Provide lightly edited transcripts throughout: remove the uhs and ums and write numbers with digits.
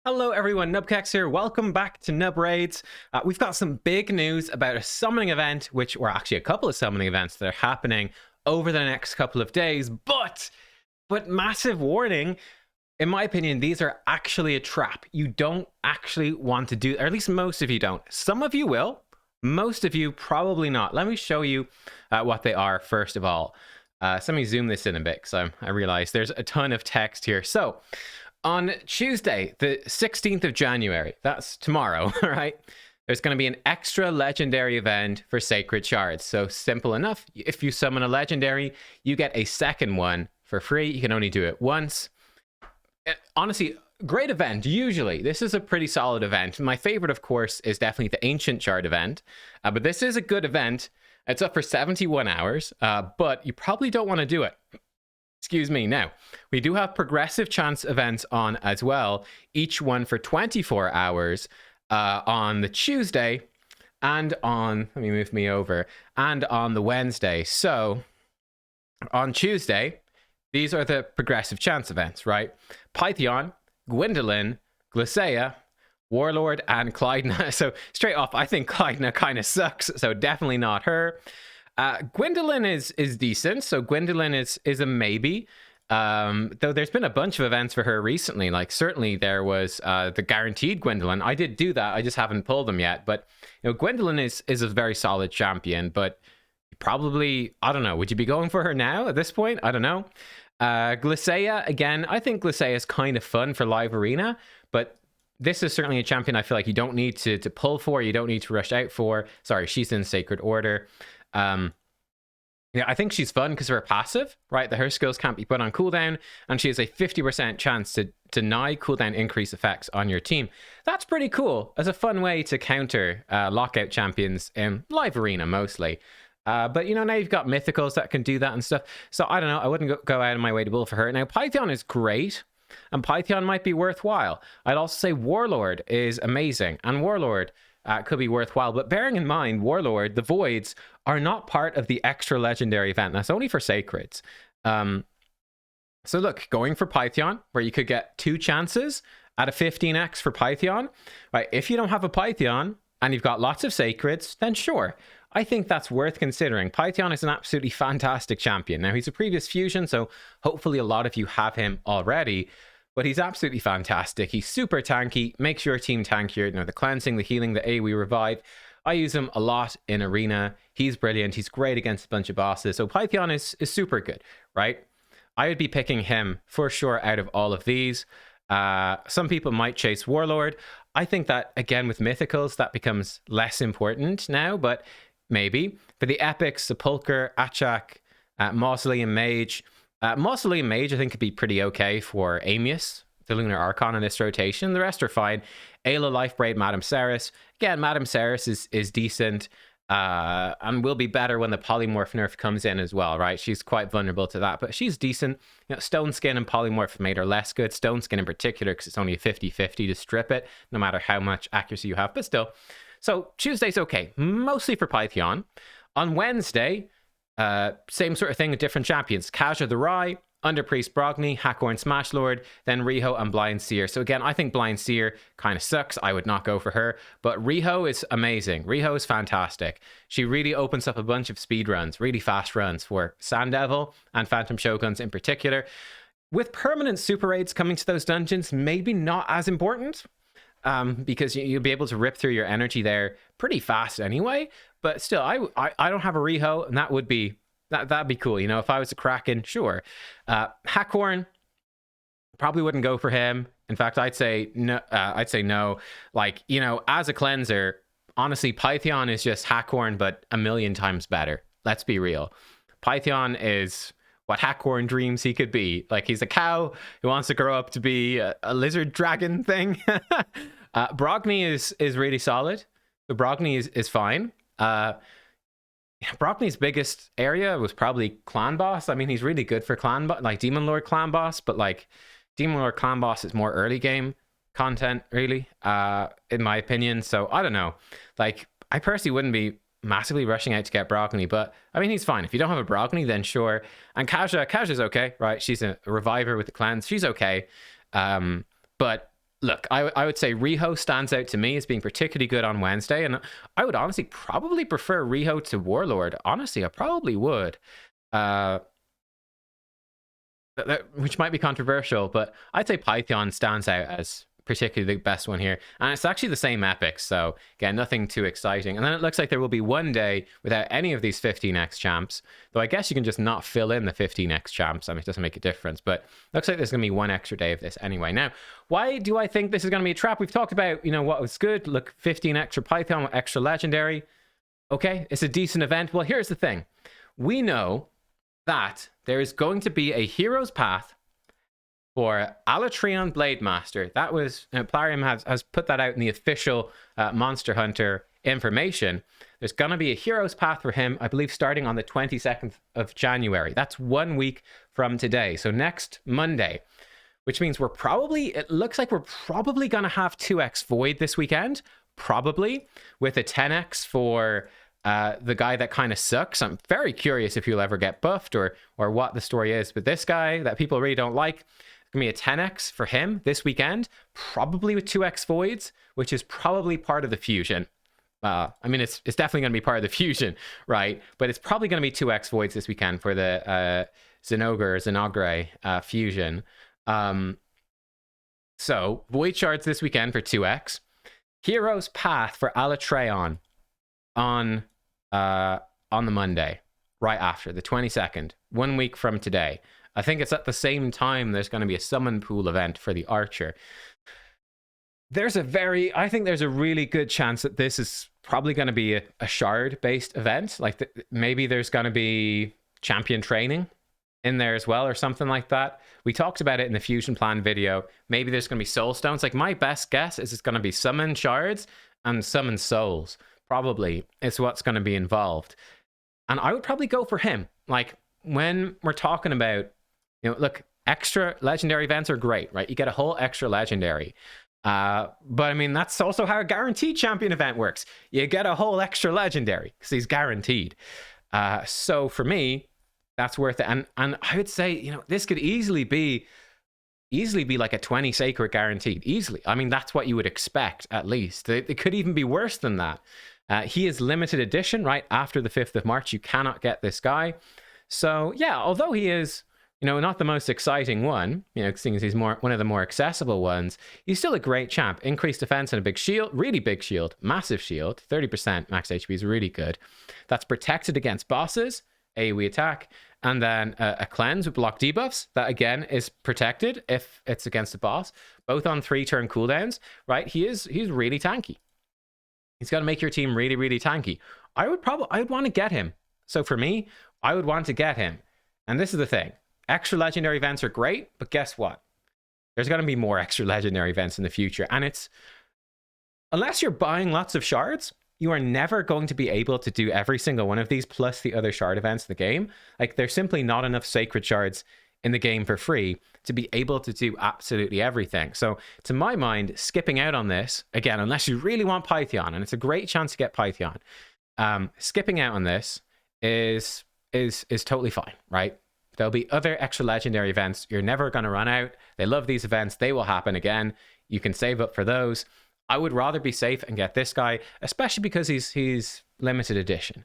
Hello everyone, nubkeks here. Welcome back to Nub Raids. We've got some big news about a summoning event, which were actually a couple of summoning events that are happening over the next couple of days. But massive warning, in my opinion, these are actually a trap. You don't actually want to do, or at least most of you don't. Some of you will, most of you probably not. Let me show you what they are first of all. So let me zoom this in a bit because I realize there's a ton of text here. So on Tuesday, the 16th of January, that's tomorrow, right? There's going to be an extra legendary event for Sacred Shards. So simple enough. If you summon a legendary, you get a second one for free. You can only do it once. Honestly, great event, usually. This is a pretty solid event. My favorite, of course, is definitely the Ancient Shard event. But this is a good event. It's up for 71 hours, but you probably don't want to do it. Excuse me. Now, we do have progressive chance events on as well, each one for 24 hours on the Tuesday and on, let me move me over, and on the Wednesday. So on Tuesday, these are the progressive chance events, right? PYTHION, Gwendolyn, Glacea, Warlord, and Clydna. So straight off, I think Clydna kind of sucks, so definitely not her. Gwendolyn is decent, so Gwendolyn is a maybe. Though there's been a bunch of events for her recently. Like certainly there was the guaranteed Gwendolyn. I did do that. I just haven't pulled them yet. But you know, Gwendolyn is a very solid champion. But probably, I don't know. Would you be going for her now at this point? I don't know. Glacea again. I think Glacea is kind of fun for live arena, but this is certainly a champion I feel like you don't need to pull for. You don't need to rush out for. Sorry, she's in Sacred Order. Yeah, I think she's fun because of her passive, right? That her skills can't be put on cooldown, and she has a 50% chance to deny cooldown increase effects on your team. That's pretty cool as a fun way to counter lockout champions in live arena mostly. But you know, now you've got mythicals that can do that and stuff. So I don't know, I wouldn't go out of my way to pull for her. Now PYTHION is great, and PYTHION might be worthwhile. I'd also say Warlord is amazing, and Warlord could be worthwhile, but bearing in mind, Warlord, the Voids, are not part of the extra legendary event. That's only for Sacreds. So look, going for PYTHION, where you could get 2 chances at a 15x for PYTHION, right? If you don't have a PYTHION and you've got lots of Sacreds, then sure. I think that's worth considering. PYTHION is an absolutely fantastic champion. Now, he's a previous fusion, so hopefully a lot of you have him already. But he's absolutely fantastic. He's super tanky, makes your team tankier. You know, the cleansing, the healing, the AoE revive. I use him a lot in arena. He's brilliant. He's great against a bunch of bosses. So PYTHION is super good, right? I would be picking him for sure out of all of these. Some people might chase Warlord. I think that, again, with Mythicals, that becomes less important now, but maybe. For the Epics, Sepulchre, Achak, Mausoleum Mage, Mausoleum Mage, I think, could be pretty okay for Amius, the Lunar Archon in this rotation. The rest are fine. Ayla, Lifebraid, Madame Ceres. Again, Madame Ceres is decent and will be better when the Polymorph nerf comes in as well, right? She's quite vulnerable to that, but she's decent. You know, Stone Skin and Polymorph have made her less good. Stone Skin in particular, because it's only a 50-50 to strip it, no matter how much accuracy you have, but still. So Tuesday's okay, mostly for PYTHION. On Wednesday, same sort of thing with different champions. Kaja the Rye, Underpriest Brogni, Hakorn Smashlord, then Riho and Blind Seer. So again, I think Blind Seer kind of sucks. I would not go for her. But Riho is amazing. Riho is fantastic. She really opens up a bunch of speed runs, really fast runs for Sand Devil and Phantom Shoguns in particular. With permanent super raids coming to those dungeons, maybe not as important. Because you'll be able to rip through your energy there pretty fast anyway. But still, I don't have a Riho, and that would be that'd be cool. You know, if I was a Kraken, sure. Hakorn, probably wouldn't go for him. In fact, I'd say no. Like, you know, as a cleanser, honestly, PYTHION is just Hakorn, but a million times better. Let's be real. PYTHION is what Hakorn dreams he could be. Like, he's a cow who wants to grow up to be a lizard dragon thing. Brogni is really solid. The Brogni is fine. Brogni's biggest area was probably Clan Boss. I mean, he's really good for Clan Boss, like Demon Lord Clan Boss, but like Demon Lord Clan Boss is more early game content, really, in my opinion. So I don't know. Like, I personally wouldn't be massively rushing out to get Brogni, but I mean, he's fine. If you don't have a Brogni, then sure. And Kaja's okay, right? She's a reviver with the clans. She's okay. But look, I would say Riho stands out to me as being particularly good on Wednesday, and I would honestly probably prefer Riho to Warlord. Honestly, I probably would. Which might be controversial, but I'd say Python stands out as particularly the best one here. And it's actually the same epics, so again, nothing too exciting. And then it looks like there will be one day without any of these 15x champs, though I guess you can just not fill in the 15x champs. I mean, it doesn't make a difference, but looks like there's going to be one extra day of this anyway. Now, why do I think this is going to be a trap? We've talked about, what was good. Look, 15 extra Python, extra legendary. Okay, it's a decent event. Well, here's the thing. We know that there is going to be a hero's path for Alatreon Blade Master. That was, Plarium has put that out in the official Monster Hunter information. There's going to be a hero's path for him, I believe, starting on the 22nd of January. That's 1 week from today. So next Monday, which means it looks like we're probably going to have 2x Void this weekend, probably, with a 10x for the guy that kind of sucks. I'm very curious if he'll ever get buffed or what the story is. But this guy that people really don't like, it's going to be a 10x for him this weekend, probably with 2x Voids, which is probably part of the fusion. I mean, it's definitely going to be part of the fusion, right? But it's probably going to be 2x Voids this weekend for the Zenogre fusion. So Void Shards this weekend for 2x. Hero's Path for Alatreon on the Monday, right after the 22nd, 1 week from today. I think it's at the same time there's going to be a summon pool event for the Archer. I think there's a really good chance that this is probably going to be a shard-based event. Like maybe there's going to be champion training in there as well or something like that. We talked about it in the Fusion Plan video. Maybe there's going to be soul stones. Like my best guess is it's going to be summon shards and summon souls. Probably is what's going to be involved. And I would probably go for him. Like when we're talking about, look, extra legendary events are great, right? You get a whole extra legendary. But I mean, that's also how a guaranteed champion event works. You get a whole extra legendary because he's guaranteed. So for me, that's worth it. And I would say, this could easily be like a 20 sacred guaranteed. Easily. I mean, that's what you would expect, at least. It could even be worse than that. He is limited edition, right? After the 5th of March, you cannot get this guy. So yeah, although he is, not the most exciting one, seeing as he's one of the more accessible ones, he's still a great champ. Increased defense and a big shield, really big shield, massive shield, 30% max HP is really good. That's protected against bosses, AoE attack, and then a cleanse with block debuffs that again is protected if it's against a boss, both on 3-turn cooldowns, right? He's really tanky. He's got to make your team really, really tanky. I would want to get him. So for me, I would want to get him. And this is the thing. Extra legendary events are great, but guess what? There's going to be more extra legendary events in the future. And unless you're buying lots of shards, you are never going to be able to do every single one of these plus the other shard events in the game. Like, there's simply not enough sacred shards in the game for free to be able to do absolutely everything. So to my mind, skipping out on this, again, unless you really want Pythion, and it's a great chance to get Pythion, skipping out on this is totally fine, right? There'll be other extra legendary events. You're never going to run out. They love these events. They will happen again. You can save up for those. I would rather be safe and get this guy, especially because he's limited edition,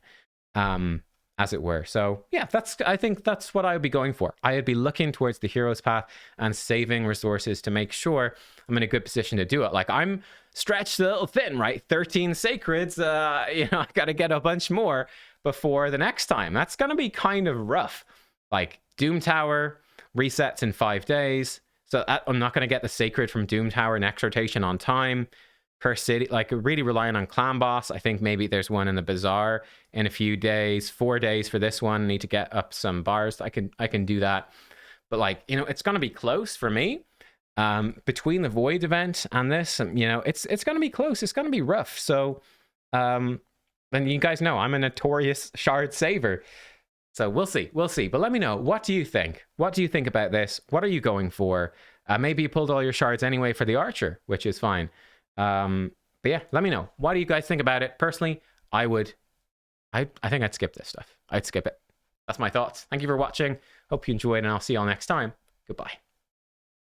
as it were. So yeah, I think that's what I would be going for. I would be looking towards the hero's path and saving resources to make sure I'm in a good position to do it. Like, I'm stretched a little thin, right? 13 sacreds. I got to get a bunch more before the next time. That's going to be kind of rough. Like, Doom Tower resets in 5 days. So I'm not going to get the sacred from Doom Tower next rotation on time. Per city, like, really relying on clan boss. I think maybe there's one in the bazaar in a few days. 4 days for this one. Need to get up some bars. I can do that. But like, it's going to be close for me. Between the Void event and this, it's going to be close. It's going to be rough. So, and you guys know I'm a notorious shard saver. So we'll see. But let me know. What do you think? What do you think about this? What are you going for? Maybe you pulled all your shards anyway for the Archer, which is fine. But yeah, let me know. What do you guys think about it? Personally, I think I'd skip this stuff. I'd skip it. That's my thoughts. Thank you for watching. Hope you enjoyed, and I'll see you all next time. Goodbye.